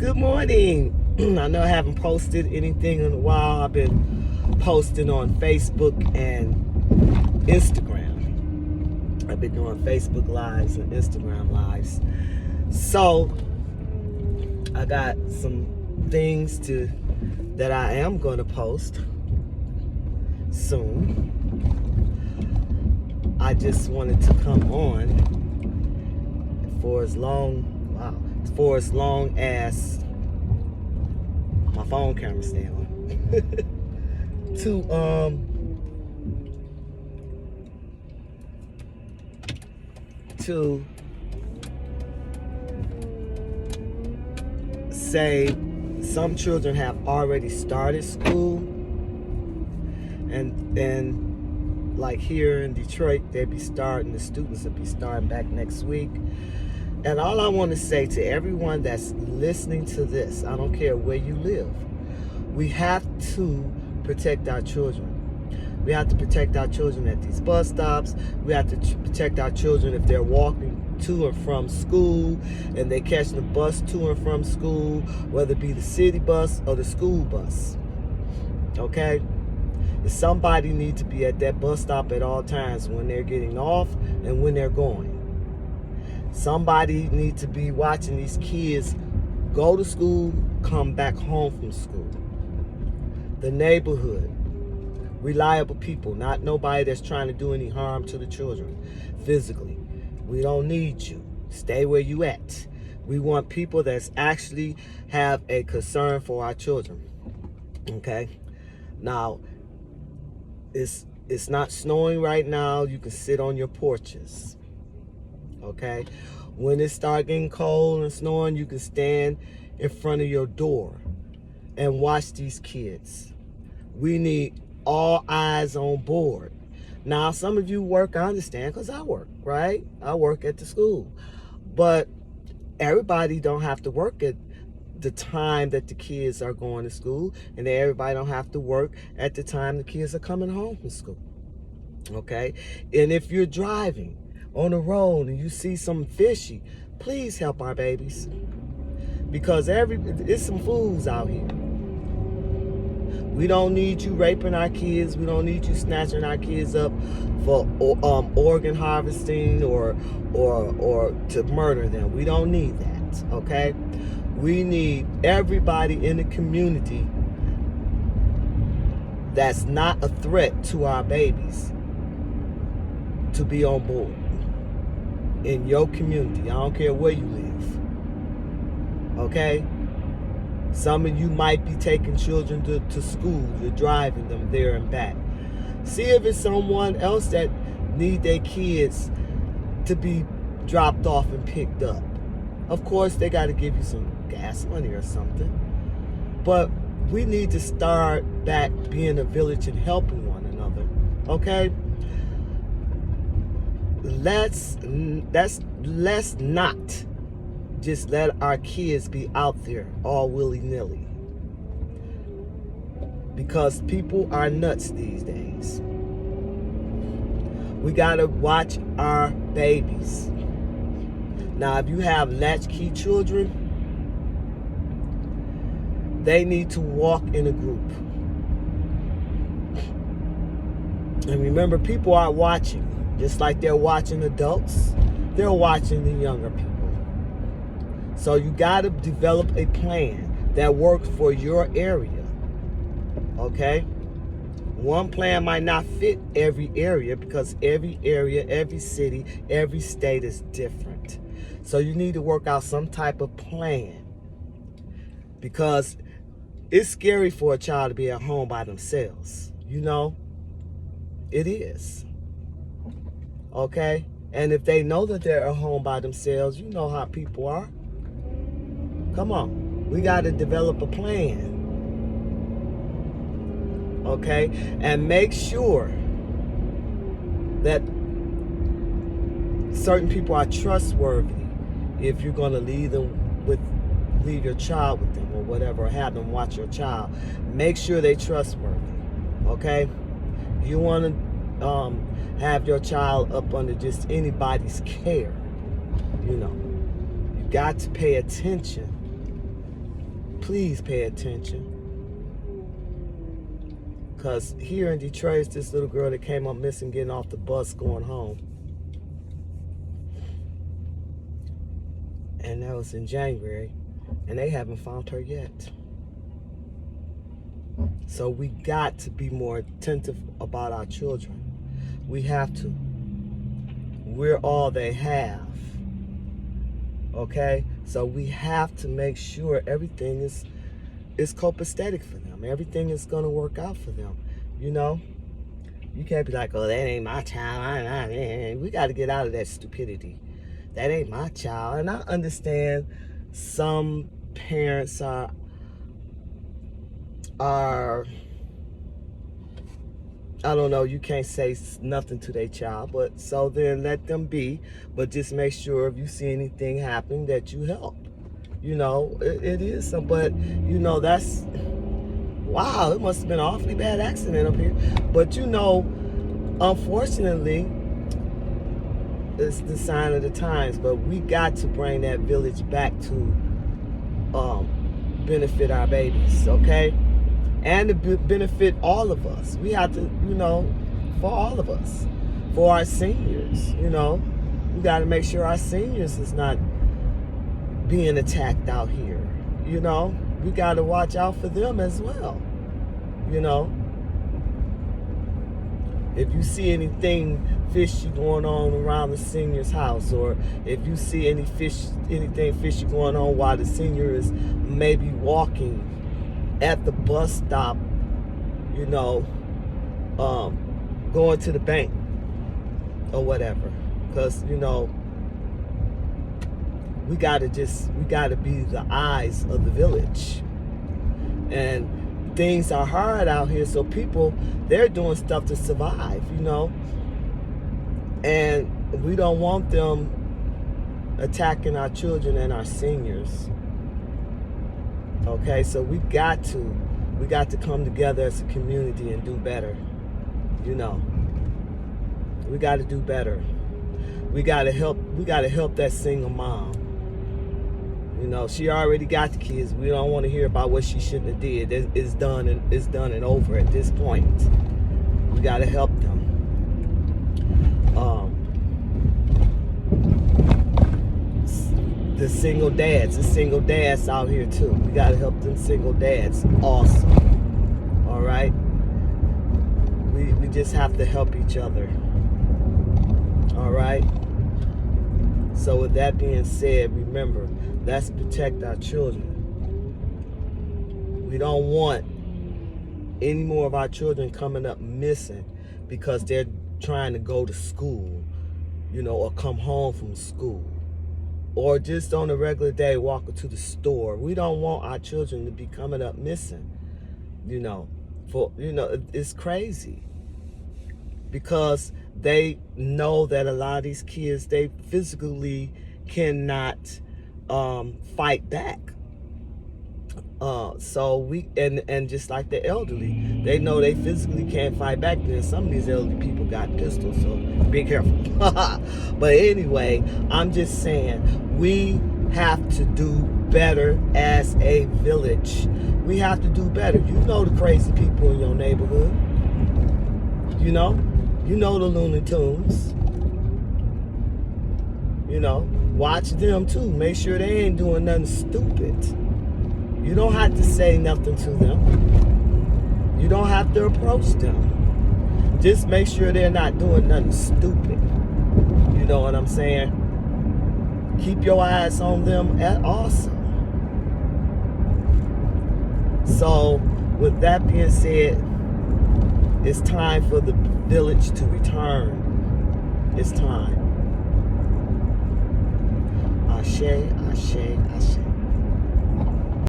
Good morning. I know I haven't posted anything in a while. I've been posting on Facebook and Instagram. I've been doing Facebook Lives and Instagram Lives. So I got some things that I am going to post soon. I just wanted to come on for as long as my phone camera stay on to say some children have already started school, and like here in Detroit, the students will be starting back next week. And all I want to say to everyone that's listening to this, I don't care where you live, we have to protect our children. We have to protect our children at these bus stops. We have to protect our children if they're walking to and from school and they're catching the bus to and from school, whether it be the city bus or the school bus. Okay? Somebody needs to be at that bus stop at all times when they're getting off and when they're going. Somebody needs to be watching these kids go to school, come back home from school. The neighborhood, reliable people, not nobody that's trying to do any harm to the children physically. We don't need you. Stay where you at. We want people that's actually have a concern for our children. Okay? Now, it's not snowing right now. You can sit on your porches. Okay? When it starts getting cold and snowing, you can stand in front of your door and watch these kids. We need all eyes on board. Now, some of you work, I understand, because I work, right? I work at the school. But everybody don't have to work at the time that the kids are going to school, and everybody don't have to work at the time the kids are coming home from school. Okay? And if you're driving on the road and you see something fishy, please help our babies, because it's some fools out here. We don't need you raping our kids. We don't need you snatching our kids up for organ harvesting or to murder them. We don't need that. Okay? We need everybody in the community that's not a threat to our babies to be on board in your community. I don't care where you live. Okay? Some of you might be taking children to school. You're driving them there and back. See if it's someone else that need their kids to be dropped off and picked up. Of course, they got to give you some gas money or something. But we need to start back being a village and helping one another. Okay? Let's not just let our kids be out there all willy-nilly, because people are nuts these days. We gotta watch our babies. Now, if you have latchkey children, they need to walk in a group. And remember, people are watching. Just like they're watching adults, they're watching the younger people. So you got to develop a plan that works for your area. Okay? One plan might not fit every area, because every area, every city, every state is different. So you need to work out some type of plan, because it's scary for a child to be at home by themselves. You know? It is. Okay? And if they know that they're at home by themselves, you know how people are. Come on. We got to develop a plan. Okay? And make sure that certain people are trustworthy if you're going to leave your child with them or whatever, or have them watch your child. Make sure they're trustworthy. Okay? You want to have your child up under just anybody's care. You know, you got to pay attention please pay attention. Because here in Detroit, it's this little girl that came up missing getting off the bus going home. And that was in January. And they haven't found her yet. So we got to be more attentive about our children. We have to. We're all they have. Okay? So we have to make sure everything is copacetic for them. Everything is going to work out for them. You know? You can't be like, oh, that ain't my child. We got to get out of that stupidity. That ain't my child. And I understand some parents are I don't know, you can't say nothing to their child, but so then let them be. But just make sure if you see anything happen that you help. You know, it is some, but you know, that's, wow, it must have been an awfully bad accident up here. But you know, unfortunately, it's the sign of the times. But we got to bring that village back to benefit our babies, okay? And to benefit all of us. We have to, you know, for all of us, for our seniors, you know, we got to make sure our seniors is not being attacked out here. You know, we got to watch out for them as well. You know, if you see anything fishy going on around the senior's house, or if you see anything fishy going on while the senior is maybe walking at the bus stop, you know, going to the bank or whatever, because you know, we gotta be the eyes of the village. And things are hard out here, so people, they're doing stuff to survive, you know, and we don't want them attacking our children and our seniors. Okay, so we got to come together as a community and do better. You know, we got to do better. We got to help that single mom. You know, she already got the kids. We don't want to hear about what she shouldn't have did. It's done and over at this point. We got to help them. The single dads out here too. We gotta help them single dads also. All right. We just have to help each other. All right. So with that being said, remember, let's protect our children. We don't want any more of our children coming up missing because they're trying to go to school, you know, or come home from school, or just on a regular day walking to the store. We don't want our children to be coming up missing, you know. It's crazy because they know that a lot of these kids, they physically cannot fight back. So we, and just like the elderly, they know they physically can't fight back. Then some of these elderly people got pistols, so be careful. But anyway, I'm just saying, we have to do better as a village. We have to do better. You know the crazy people in your neighborhood. You know the Looney Tunes. You know, watch them too. Make sure they ain't doing nothing stupid. You don't have to say nothing to them. You don't have to approach them. Just make sure they're not doing nothing stupid. You know what I'm saying? Keep your eyes on them also. So, with that being said, it's time for the village to return. It's time. Ashe, ashe, ashe.